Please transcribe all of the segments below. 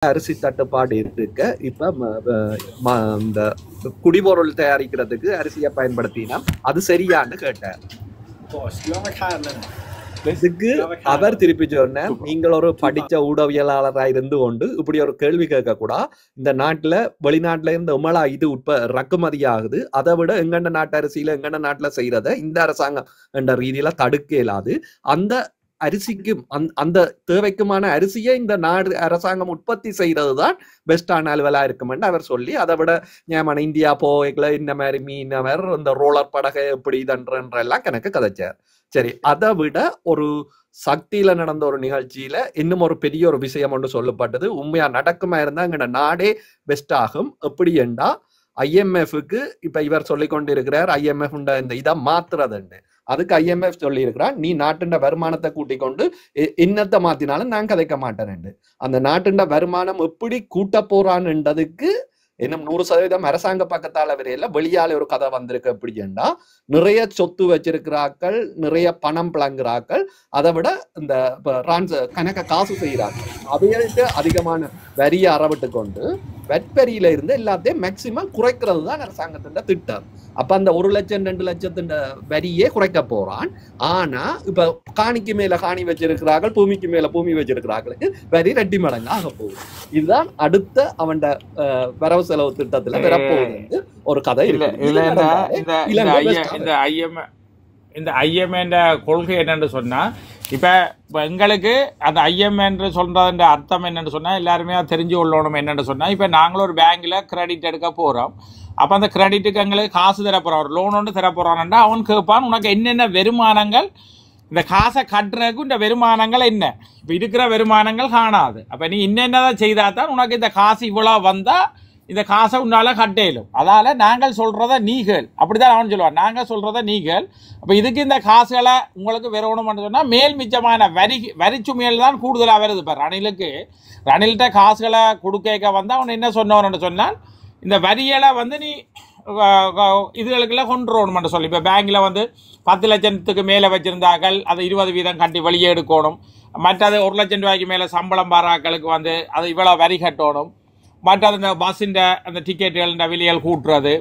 அரிசி தட்டுப்பாடு இருக்க இப்ப இந்த குடிபொருள் தயாரிக்கிறதுக்கு அரிசியை பயன்படுத்தினா அது சரியான்னு கேட்டார். இதுக்கு அவர் திருப்பி சொன்ன, நீங்கள் ஒரு படிச்ச ஊடகவியலாளராக இருந்து கொண்டு இப்படி ஒரு கேள்வி கேட்க கூட, இந்த நாட்டுல வெளிநாட்டுல இருந்து உமலா இது இறக்குமதி ஆகுது, அதை விட எங்கண்ட நாட்டு அரிசியில எங்கண்ட நாட்டுல செய்யறத இந்த அரசாங்கம் என்ற ரீதியில தடுக்க இயலாது. அந்த அரிசிக்கும் அந்த தேவைக்குமான அரிசியை இந்த நாடு அரசாங்கம் உற்பத்தி செய்யறது தான் பெஸ்டான அலுவலா இருக்குமென்று அவர் சொல்லி, அதை விட ஞாபகம் இந்தியா போகல இந்த மாதிரி மீனவர் இந்த ரோலர் படகை எப்படி இதன்றெல்லாம் கணக்கு கதைச்சார். சரி, அதை விட ஒரு சக்தியில நடந்த ஒரு நிகழ்ச்சியில இன்னும் ஒரு பெரிய ஒரு விஷயம் ஒன்று சொல்லப்பட்டது. உண்மையா நடக்குமா இருந்தா எங்கட நாடே பெஸ்ட் ஆகும். எப்படி என்றா IMF-க்கு இப்ப இவர் சொல்லிக் கொண்டிருக்கிறார், IMF இந்த இதை மாத்துறதுண்டு. அதுக்கு IMF சொல்லி இருக்கிறார், நீ நாட்டுண்ட வருமானத்தை கூட்டிக் கொண்டு இன்னத்தை மாத்தினாலும் நான் கதைக்க மாட்டேன். அந்த நாட்டுண்ட வருமானம் எப்படி கூட்ட போறான்ன்றதுக்கு இன்னும் 100% அரசாங்க பக்கத்தால வரையில வெளியால ஒரு கதை வந்திருக்கு. எப்படின்னா, நிறைய சொத்து வச்சிருக்கிறார்கள், நிறைய பணம் பிளங்குறார்கள், அதை விட இந்த கணக்க காசு செய்யறார்கள், அவைகளுக்கு அதிகமான வரியை அறவிட்டு கொண்டு வெட்வரியில இருந்து எல்லாத்தையும் மேக்சிமம் குறைக்கிறது தான் அரசாங்கத்தின் திட்டம். அப்ப அந்த 1 லட்சம் 2 லட்சத்தின் வரியே குறைக்க போறான். ஆனா இப்ப காணிக்கு மேல காணி வச்சிருக்கிறார்கள், பூமிக்கு மேல பூமி வச்சிருக்கிறார்களுக்கு வரி 2 மடங்கு ஆக போகுது. இதுதான் அடுத்த அவன் வரவு செலவு திட்டத்துல வரப்போகுது ஒரு கதை இருக்கு. இந்த IMF கொள்கை என்னன்னு சொன்னா, இப்போ எங்களுக்கு அந்த IMF சொல்றதுன்ற அர்த்தம் என்னன்னு சொன்னா எல்லாருமே தெரிஞ்சு கொள்ளணும். என்னன்னு சொன்னா, இப்போ நாங்களும் ஒரு பேங்க்ல கிரெடிட் எடுக்க போறோம். அப்போ அந்த கிரெடிட்டுக்கு எங்களுக்கு காசு தரப்போறோம், ஒரு லோன் ஒன்று தரப்போறான்டா, அவன் கேட்பான் உனக்கு என்னென்ன வருமானங்கள், இந்த காசை கட்டுறதுக்கு இந்த வருமானங்கள் என்ன, இப்போ இருக்கிற வருமானங்கள் காணாது. அப்போ நீ என்னென்னதான் செய்தாதான் உனக்கு இந்த காசு இவ்வளோ வந்தா இந்த காசை உன்னால கட்டையிலும், அதால நாங்கள் சொல்றத நீகள், அப்படிதான் அவன் சொல்லுவான், நாங்கள் சொல்றத நீகள். அப்போ இதுக்கு இந்த காசுகளை உங்களுக்கு வரணும்னு சொன்னா மேல் மிச்சமான வரிச்சுமையல் தான் கூடுதலாக வருது. இப்போ ரணில்கிட்ட காசுகளை கொடுக்க வந்தா அவன் என்ன சொன்னவன்னு சொன்னால், இந்த வரிகளை நீ இதுகளுக்கெல்லாம் கொண்டு வரணும்னு சொல்லி, இப்போ பேங்கில் 10 லட்சத்துக்கு மேலே வச்சிருந்தார்கள் அதை 20% கட்டி வெளியே எடுக்கணும். மற்றது 1 லட்சம் ரூபாய்க்கு மேலே சம்பளம் பாராக்களுக்கு அது இவ்வளோ வரி கட்டணும். மற்றது இந்த பஸ்ஸின் அந்த டிக்கெட்டுகள் இந்த விலைகள் கூட்டுறது,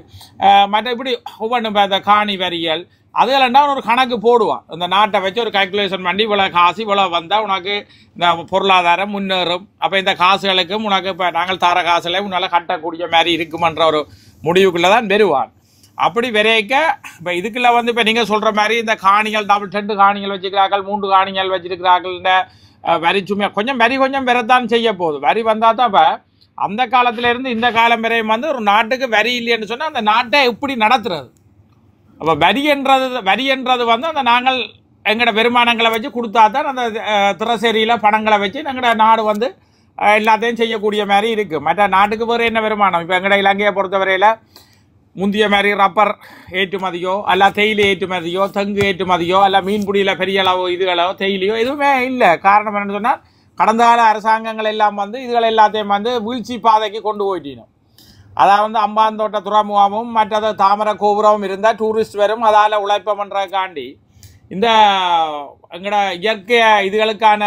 மற்ற இப்படி ஒவ்வொன்றும் இந்த காணி வரிகள் அதுகளா ஒரு கணக்கு போடுவான். இந்த நாட்டை வச்சு ஒரு கால்குலேஷன் பண்ணி இவ்வளோ காசு இவ்வளோ வந்தால் உனக்கு இந்த பொருளாதாரம் முன்னேறும், அப்போ இந்த காசுகளுக்கும் உனக்கு இப்போ நாங்கள் தர காசுல உன்னால் கட்டக்கூடிய மாதிரி இருக்குமன்ற ஒரு முடிவுக்குள்ளே தான் வருவான். அப்படி விரைக்க இப்போ இதுக்குள்ள இப்போ நீங்கள் சொல்கிற மாதிரி இந்த காணிகள் 2 காணிகள் வச்சுக்கிறார்கள், 3 காணிகள் வச்சிருக்கிறார்கள், இந்த வரிச்சுமையாக கொஞ்சம் வரத்தான் செய்ய போகுது. வரி வந்தால் தான் இப்போ அந்த காலத்திலேருந்து இந்த காலம் வரையும் ஒரு நாட்டுக்கு வரி இல்லைன்னு சொன்னால் அந்த நாட்டை எப்படி நடத்துறது. அப்போ வரி என்றது அந்த நாங்கள் எங்களோட வருமானங்களை வச்சு கொடுத்தா தான் அந்த திறசேரியில் பணங்களை வச்சு எங்களோட நாடு எல்லாத்தையும் செய்யக்கூடிய மாதிரி இருக்குது. மற்ற நாட்டுக்கு வேறு என்ன வருமானம்? இப்போ எங்களோட இலங்கையை பொறுத்தவரையில் முந்திய மாதிரி ரப்பர் ஏற்றுமதியோ அல்ல தேயிலை ஏற்றுமதியோ தெங்கு ஏற்றுமதியோ அல்ல மீன்பிடியில் பெரிய அளவு இதுகளோ தேயிலையோ எதுவுமே இல்லை. காரணம் என்னென்னு சொன்னால், கடந்த கால அரசாங்கங்கள் எல்லாம் இதுகள் எல்லாத்தையும் வீழ்ச்சி பாதைக்கு கொண்டு போயிட்டோம். அதாவது அம்பாந்தோட்ட துறைமுகமும் மற்றது தாமரை கோபுரமும் இருந்தால் டூரிஸ்ட் வரும், அதால் உழைப்ப பண்ணுறதுக்காண்டி இந்த எங்களோட இயற்கை இதுகளுக்கான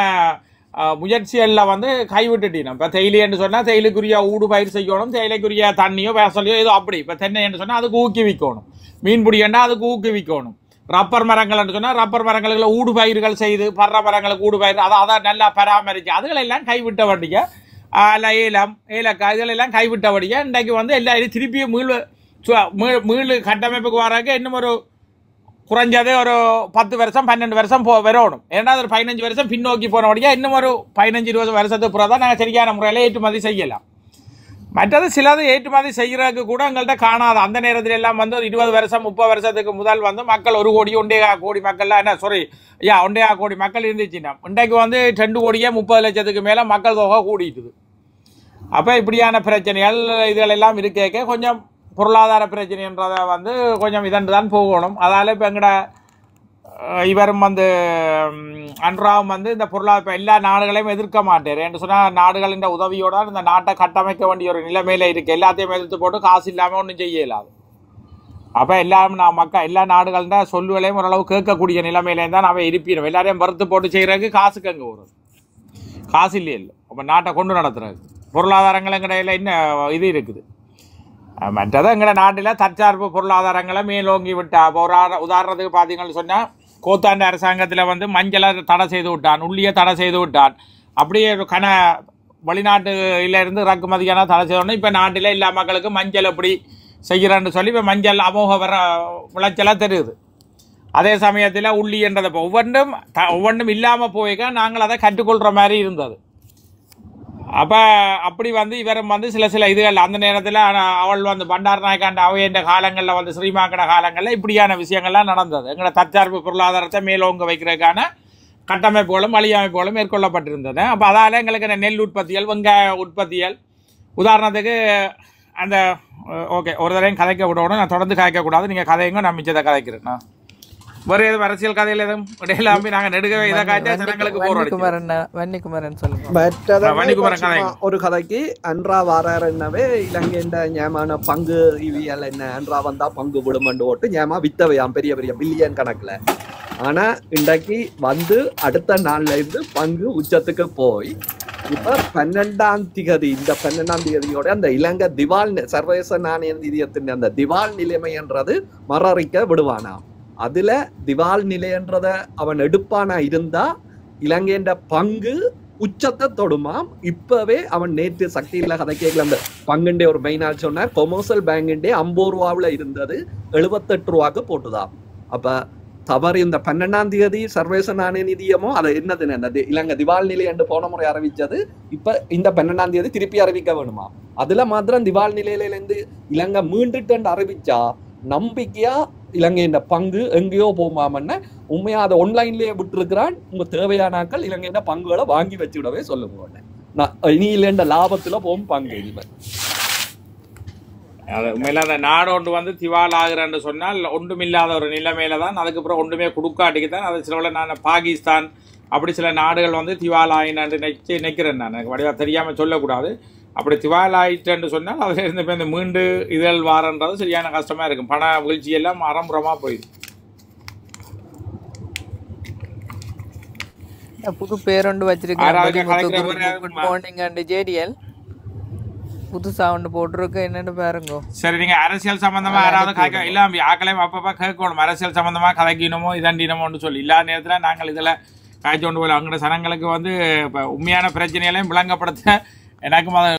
முயற்சிகளில் கைவிட்டுட்டோம். இப்போ தேயிலைன்னு சொன்னால் தேயிலைக்குரிய ஊடு பயிர் செய்யணும், தேயிலைக்குரிய தண்ணியோ வேசலையோ ஏதோ அப்படி. இப்போ தென்னைன்னு சொன்னால் அதுக்கு ஊக்குவிக்கணும், மீன்பிடின்னா அதுக்கு ஊக்குவிக்கணும். ரப்பர் மரங்கள்னு சொன்னால் ரப்பர் மரங்களுக்கு ஊடு பயிர்கள் செய்து பர்ற மரங்களுக்கு ஊடு பயிர் அதை நல்லா பராமரித்து அதுகளெல்லாம் கைவிட்ட வண்டிங்க இல்லை ஏலக்காய் இதெல்லாம் கைவிட்ட வண்டிங்க. இன்றைக்கு எல்லாரும் திருப்பியும் மீள் கட்டமைப்புக்கு வராங்க. இன்னும் ஒரு குறைஞ்சது ஒரு 10 வருஷம் 12 வருஷம் வரணும். ஏன்னா ஒரு 15 வருஷம் பின்னோக்கி போன வழியா இன்னும் ஒரு 15-20 வருஷத்துக்கு பிறகு தான் நாங்கள் சரியான முறையில் ஏற்றுமதி செய்யலாம். மற்றது சிலது ஏற்றுமதி செய்கிறதுக்கு கூட எங்கள்கிட்ட காணாது. அந்த நேரத்தில் எல்லாம் ஒரு 20 வருஷம் 30 வருஷத்துக்கு முதல் மக்கள் 1 கோடி 1.5 கோடி மக்கள்லாம் 1.5 கோடி மக்கள் இருந்துச்சுன்னா இன்றைக்கு 2 கோடியே 30 லட்சத்துக்கு மேலே மக்கள் தொகை கூடிட்டுது. அப்போ இப்படியான பிரச்சனைகள் இதுகளெல்லாம் இருக்க கொஞ்சம் பொருளாதார பிரச்சனைன்றதை கொஞ்சம் இதன்று தான் போகணும். அதால் இப்போ எங்கட இவரும் அன்றாவும் இந்த பொருளாதார எல்லா நாடுகளையும் எதிர்க்க மாட்டார் என்று சொன்னால், நாடுகளின் உதவியோட இந்த நாட்டை கட்டமைக்க வேண்டிய ஒரு நிலைமையில இருக்குது. எல்லாத்தையும் எதிர்த்து போட்டு காசு இல்லாமல் ஒன்றும் செய்ய இயலாது. அப்போ எல்லா நாடுகளின் சொல்லுகளையும் ஓரளவு கேட்கக்கூடிய நிலைமையிலேயும் தான் அவை இருப்பிடும். எல்லாரையும் வறுத்து போட்டு செய்கிறதுக்கு காசுக்கு அங்கே வரும், காசு இல்லையே இல்லை. அப்போ நாட்டை கொண்டு நடத்துறது பொருளாதாரங்கள் இடையில என்ன இது இருக்குது. மற்றது எங்களோட நாட்டில் தற்சார்பு பொருளாதாரங்களை மேலோங்கி விட்டா. இப்போ ஒரு உதாரணத்துக்கு பார்த்தீங்கன்னு சொன்னால் கோத்தாண்ட அரசாங்கத்தில் வந்து மஞ்சளை தடை செய்து விட்டான், உள்ளியை தடை செய்து விட்டான். அப்படியே வெளிநாட்டிலிருந்து இறக்குமதியான தடை செய்தோன்னா இப்போ நாட்டில் எல்லா மக்களுக்கும் மஞ்சள் எப்படி செய்கிறேன்னு சொல்லி இப்போ மஞ்சள் அமோக விளைச்சலாக தெரியுது. அதே சமயத்தில் உள்ளி என்றதை இப்போ ஒவ்வொன்றும் இல்லாமல் போய்க்க நாங்கள் அதை கற்றுக்கொள்கிற மாதிரி இருந்தது. அப்போ அப்படி வந்து இவரும் வந்து சில இதுகள் அந்த நேரத்தில் அவள் வந்து பண்டார் நாயக்காண்ட அவையன்ற காலங்களில் வந்து ஸ்ரீமாக்கட காலங்களில் இப்படியான விஷயங்கள்லாம் நடந்தது. எங்களோட தற்சார்பு பொருளாதாரத்தை மேலோங்க வைக்கிறதுக்கான கட்டமைப்புகளும் வழியமைப்புகளும் மேற்கொள்ளப்பட்டிருந்தது. அப்போ அதால் எங்களுக்கு நெல் உற்பத்திகள், வெங்காய உற்பத்திகள், உதாரணத்துக்கு அந்த ஓகே ஒரு தடையும் கதைக்க விடணும். நான் தொடர்ந்து கதைக்கக்கூடாது, நீங்கள் கதைங்க, நான் மிச்சத்தை கதைக்கிறேன். நான் வேறு எதுவும் அரசியல் கதையில் எதுவும் இடையில நாங்கள் நெடுக்கவே இதை காய்ச்சா ஜனங்களுக்கு ஒரு கதைக்கு அன்றா வாரன்னவே இலங்கைண்ட ஞாமான பங்கு இவியல் என்ன அன்றா வந்தா பங்கு விடுமண்டு ஓட்டு ஞாமா வித்தவையாம் பெரிய பெரிய பில்லியன் கணக்குல. ஆனா இன்றைக்கு வந்து அடுத்த நாள்ல இருந்து பங்கு உச்சத்துக்கு போய் இப்ப 12ஆம் திகதி இந்த 12ஆம் திகதியோட அந்த இலங்கை திவால் சர்வதேச நாணய நிதியத்தின் அந்த திவால் நிலைமை என்றது மறறிக்க விடுவானாம். அதுல திவால் நிலையன்றத அவன் எடுப்பானா இருந்தா இலங்கைன்ற பங்கு உச்சத்தை தொடுமாம். இப்பவே அவன் நேற்று சக்தியில கதை கேட்கல. அந்த பங்குண்டே ஒரு மெயினால் சொன்னார், கொமர்சியல் பேங்குண்டே 50 ரூபாவில் இருந்தது 78 ரூபாய்க்கு போட்டுதான். அப்ப தவறு இந்த 12ஆம் தேதி சர்வதேச நாணய நிதியமோ அதை என்னதுன்னு அந்த இலங்கை திவால் நிலை என்று போன முறை அறிவிச்சது இப்ப இந்த 12ஆம் தேதி திருப்பி அறிவிக்க வேணுமா? அதுல மாத்திரம் திவால் நிலையில இருந்து இலங்கை மீண்டுட்டு அறிவிச்சா நம்பிக்கையா இலங்கையின் பங்கு எங்கேயோ போமாமன்னு உண்மையா அதை ஒன்லைன்லயே விட்டுருக்கிறான். உங்க தேவையானாக்கள் இலங்கையின் பங்குகளை வாங்கி வச்சுவிடவே சொல்லுங்க. நான் இனி இல்லைன்ற லாபத்துல போகும் பங்கு இனிமே உண்மையில அந்த நாடு ஒன்று வந்து திவால் ஆகுறன்னு சொன்னால் ஒன்றுமில்லாத ஒரு நிலைமையில தான், அதுக்கப்புறம் ஒன்றுமே கொடுக்காட்டிக்கு தான் அது சில நான் பாகிஸ்தான் அப்படி சில நாடுகள் வந்து திவால் ஆயினான்னு நினைக்கிறேன். நான் எனக்கு வடிவா தெரியாமல் சொல்லக்கூடாது. அப்படி திவால் ஆயிட்டுன்னு சொன்னால் அதில் இருந்து இப்போ இந்த மீண்டு இதழ் வாரன்றது சரியான கஷ்டமாக இருக்கும். பண வீழ்ச்சியெல்லாம் அறம்புறமாக போயிடும். புது பேரொண்டு வச்சிருக்கேன், புதுசா ஒன்று போட்டிருக்கு, என்னன்னு பாருங்க. சரி, நீங்க அரசியல் சம்பந்தமா யாராவது கதைக்க இல்ல ஆக்களையும் அப்பப்பா கேட்கணும். அரசியல் சம்பந்தமா கதைக்கணுமோ இதண்டினமோன்னு சொல்லி இல்லாத நேரத்தில் நாங்கள் இதில் காய்ச்சி கொண்டு போகலாம். அங்கே சனங்களுக்கு வந்து இப்போ உண்மையான பிரச்சனைகளையும் விளங்கப்படுத்த எனக்கும் அதை